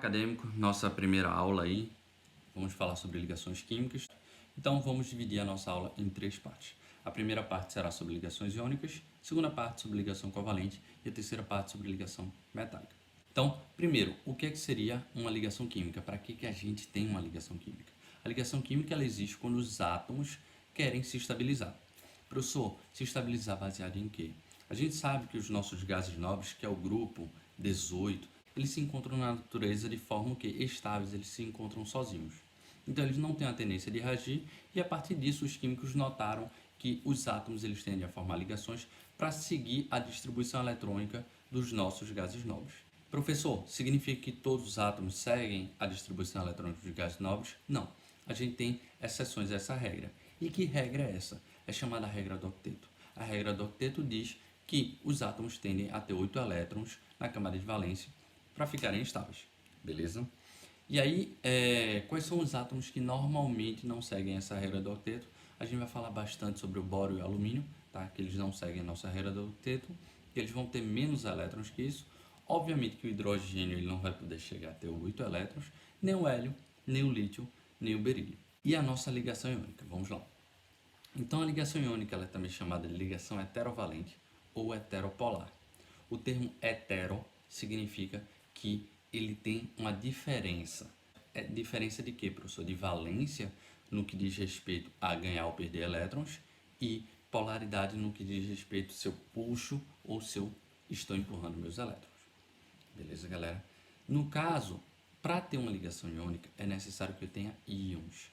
acadêmico, nossa primeira aula aí, vamos falar sobre ligações químicas. Então vamos dividir a nossa aula em 3 partes. A primeira parte será sobre ligações iônicas, a segunda parte sobre ligação covalente e a terceira parte sobre ligação metálica. Então, primeiro, o que seria uma ligação química? Para que a gente tem uma ligação química? A ligação química ela existe quando os átomos querem se estabilizar. Professor, se estabilizar baseado em quê? A gente sabe que os nossos gases nobres, que é o grupo 18, eles se encontram na natureza de forma que estáveis, eles se encontram sozinhos. Então eles não têm a tendência de reagir e a partir disso os químicos notaram que os átomos eles tendem a formar ligações para seguir a distribuição eletrônica dos nossos gases nobres. Professor, significa que todos os átomos seguem a distribuição eletrônica dos gases nobres? Não. A gente tem exceções a essa regra. E que regra é essa? É chamada regra do octeto. A regra do octeto diz que os átomos tendem a ter 8 elétrons na camada de valência para ficarem estáveis. Beleza? E aí, quais são os átomos que normalmente não seguem essa regra do octeto? A gente vai falar bastante sobre o bório e o alumínio, tá? Que eles não seguem a nossa regra do octeto, que eles vão ter menos elétrons que isso. Obviamente que o hidrogênio ele não vai poder chegar a ter 8 elétrons, nem o hélio, nem o lítio, nem o berílio. E a nossa ligação iônica, vamos lá. Então a ligação iônica ela é também chamada de ligação heterovalente ou heteropolar. O termo hetero significa que ele tem uma diferença. É diferença de quê, professor? De valência no que diz respeito a ganhar ou perder elétrons e polaridade no que diz respeito se eu puxo ou se eu estou empurrando meus elétrons. Beleza, galera? No caso, para ter uma ligação iônica é necessário que eu tenha íons.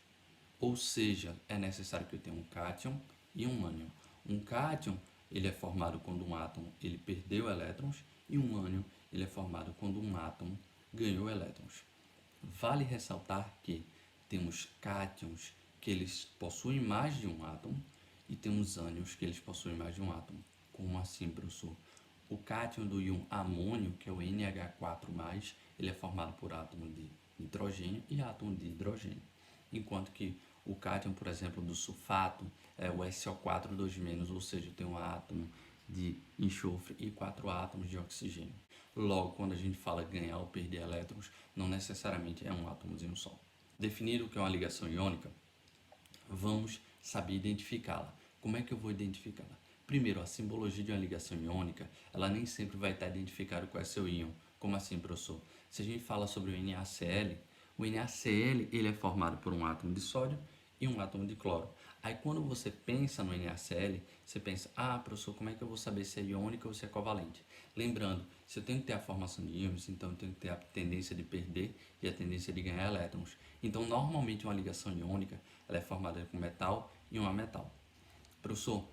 Ou seja, é necessário que eu tenha um cátion e um ânion. Um cátion ele é formado quando um átomo ele perdeu elétrons e um ânion ele é formado quando um átomo ganhou elétrons. Vale ressaltar que temos cátions que eles possuem mais de um átomo e temos ânions que eles possuem mais de um átomo. Como assim, professor? O cátion do íon amônio, que é o NH4+, ele é formado por átomo de nitrogênio e átomo de hidrogênio. Enquanto que o cátion, por exemplo, do sulfato é o SO4 2-, ou seja, tem um átomo de enxofre e 4 átomos de oxigênio. Logo, quando a gente fala ganhar ou perder elétrons, não necessariamente é um átomozinho só. Definido o que é uma ligação iônica, vamos saber identificá-la. Como é que eu vou identificá-la? Primeiro, a simbologia de uma ligação iônica, ela nem sempre vai estar identificada com seu íon. Como assim, professor? Se a gente fala sobre o NaCl, o NaCl ele é formado por um átomo de sódio e um átomo de cloro. Aí quando você pensa no NaCl, você pensa, professor, como é que eu vou saber se é iônica ou se é covalente? Lembrando, se eu tenho que ter a formação de íons, então eu tenho que ter a tendência de perder e a tendência de ganhar elétrons. Então, normalmente uma ligação iônica ela é formada com metal e um ametal. Professor,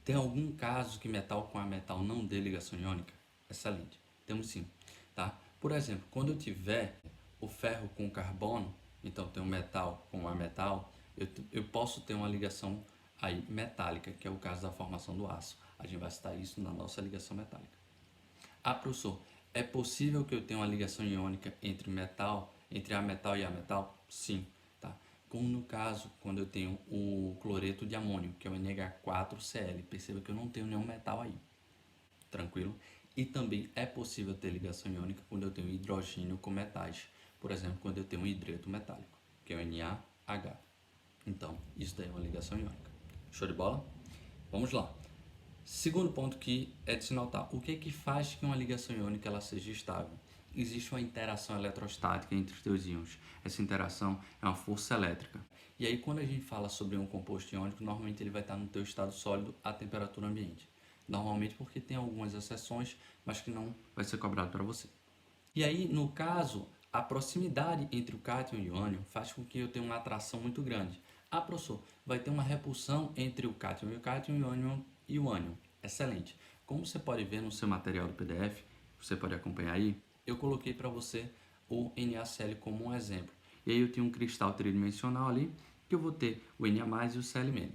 tem algum caso que metal com ametal não dê ligação iônica? Excelente, temos sim. Tá? Por exemplo, quando eu tiver o ferro com carbono, então tem um metal com ametal, eu posso ter uma ligação aí metálica, que é o caso da formação do aço. A gente vai citar isso na nossa ligação metálica. Professor, é possível que eu tenha uma ligação iônica entre metal, entre ametal e ametal? Sim, tá? Como no caso, quando eu tenho o cloreto de amônio, que é o NH4Cl. Perceba que eu não tenho nenhum metal aí. Tranquilo? E também é possível ter ligação iônica quando eu tenho hidrogênio com metais. Por exemplo, quando eu tenho um hidreto metálico, que é o NaH. Então, isso daí é uma ligação iônica. Show de bola? Vamos lá. Segundo ponto que é de se notar, o que faz que uma ligação iônica ela seja estável? Existe uma interação eletrostática entre os dois íons. Essa interação é uma força elétrica. E aí quando a gente fala sobre um composto iônico, normalmente ele vai estar no teu estado sólido à temperatura ambiente. Normalmente porque tem algumas exceções, mas que não vai ser cobrado para você. E aí, no caso, a proximidade entre o cátion e o ânion faz com que eu tenha uma atração muito grande. Professor, vai ter uma repulsão entre o cátion e o ânion e o ânion. Excelente. Como você pode ver no seu material do PDF, você pode acompanhar aí, eu coloquei para você o NaCl como um exemplo. E aí eu tenho um cristal tridimensional ali, que eu vou ter o Na+, e o Cl-.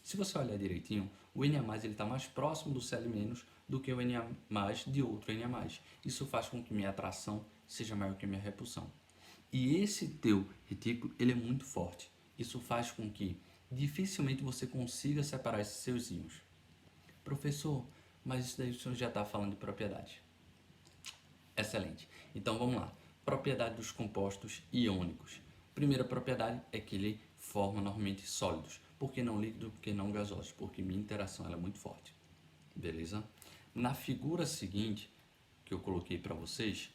Se você olhar direitinho, o Na+, ele está mais próximo do Cl- do que o Na+, de outro Na+. Isso faz com que minha atração seja maior que a minha repulsão. E esse teu retículo, ele é muito forte. Isso faz com que dificilmente você consiga separar esses seus íons. Professor, mas isso daí o senhor já está falando de propriedade. Excelente. Então vamos lá. propriedade dos compostos iônicos. Primeira propriedade é que ele forma normalmente sólidos. Por que não líquido? Por que não gasosos? Porque minha interação ela é muito forte. Beleza? Na figura seguinte, que eu coloquei para vocês,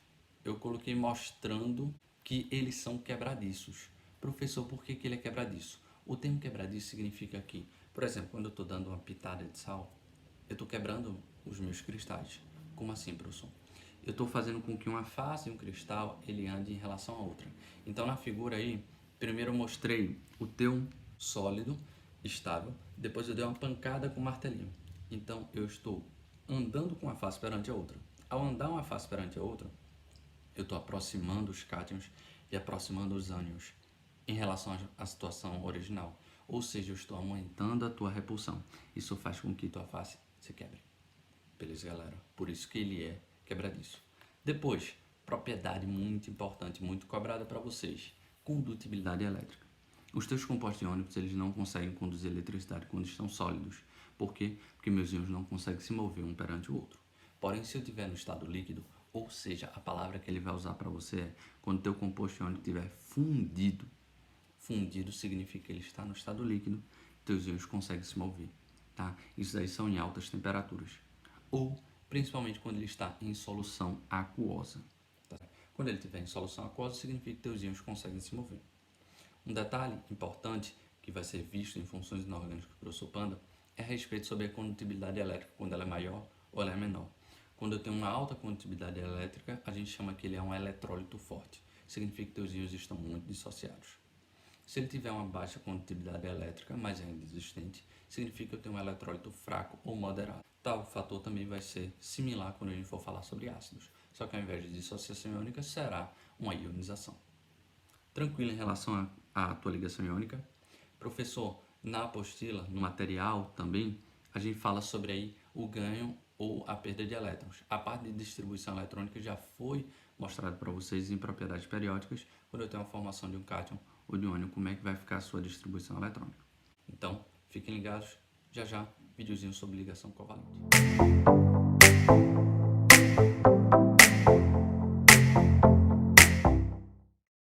eu coloquei mostrando que eles são quebradiços. Professor, por que ele é quebradiço? O termo quebradiço significa que, por exemplo, quando eu estou dando uma pitada de sal, eu estou quebrando os meus cristais. Como assim, professor? Eu estou fazendo com que uma face e um cristal ele ande em relação a outra. Então, na figura aí, primeiro eu mostrei o teu sólido estável, depois eu dei uma pancada com o martelinho. Então, eu estou andando com uma face perante a outra. Ao andar uma face perante a outra, eu estou aproximando os cátions e aproximando os ânions em relação à situação original. Ou seja, eu estou aumentando a tua repulsão. Isso faz com que tua face se quebre. Beleza, galera? Por isso que ele é quebradiço. Depois, propriedade muito importante, muito cobrada para vocês. Condutibilidade elétrica. Os teus compostos iônicos, eles não conseguem conduzir eletricidade quando estão sólidos. Por quê? Porque meus íons não conseguem se mover um perante o outro. Porém, se eu estiver no estado líquido, ou seja, a palavra que ele vai usar para você é quando o teu composto iônico estiver fundido. Fundido significa que ele está no estado líquido, teus íons conseguem se mover. Tá? Isso aí são em altas temperaturas. Ou, principalmente, quando ele está em solução aquosa. Tá? Quando ele estiver em solução aquosa, significa que teus íons conseguem se mover. Um detalhe importante que vai ser visto em funções inorgânicas do professor Panda é a respeito sobre a condutibilidade elétrica, quando ela é maior ou ela é menor. Quando eu tenho uma alta condutibilidade elétrica, a gente chama que ele é um eletrólito forte. Significa que teus íons estão muito dissociados. Se ele tiver uma baixa condutibilidade elétrica, mas ainda existente, significa que eu tenho um eletrólito fraco ou moderado. Tal fator também vai ser similar quando a gente for falar sobre ácidos, só que ao invés de dissociação iônica, será uma ionização. Tranquilo em relação à tua ligação iônica? Professor, na apostila, no material também, a gente fala sobre aí o ganho ou a perda de elétrons. A parte de distribuição eletrônica já foi mostrada para vocês em propriedades periódicas, quando eu tenho a formação de um cátion ou de um ânion, como é que vai ficar a sua distribuição eletrônica. Então, fiquem ligados, já já, videozinho sobre ligação covalente.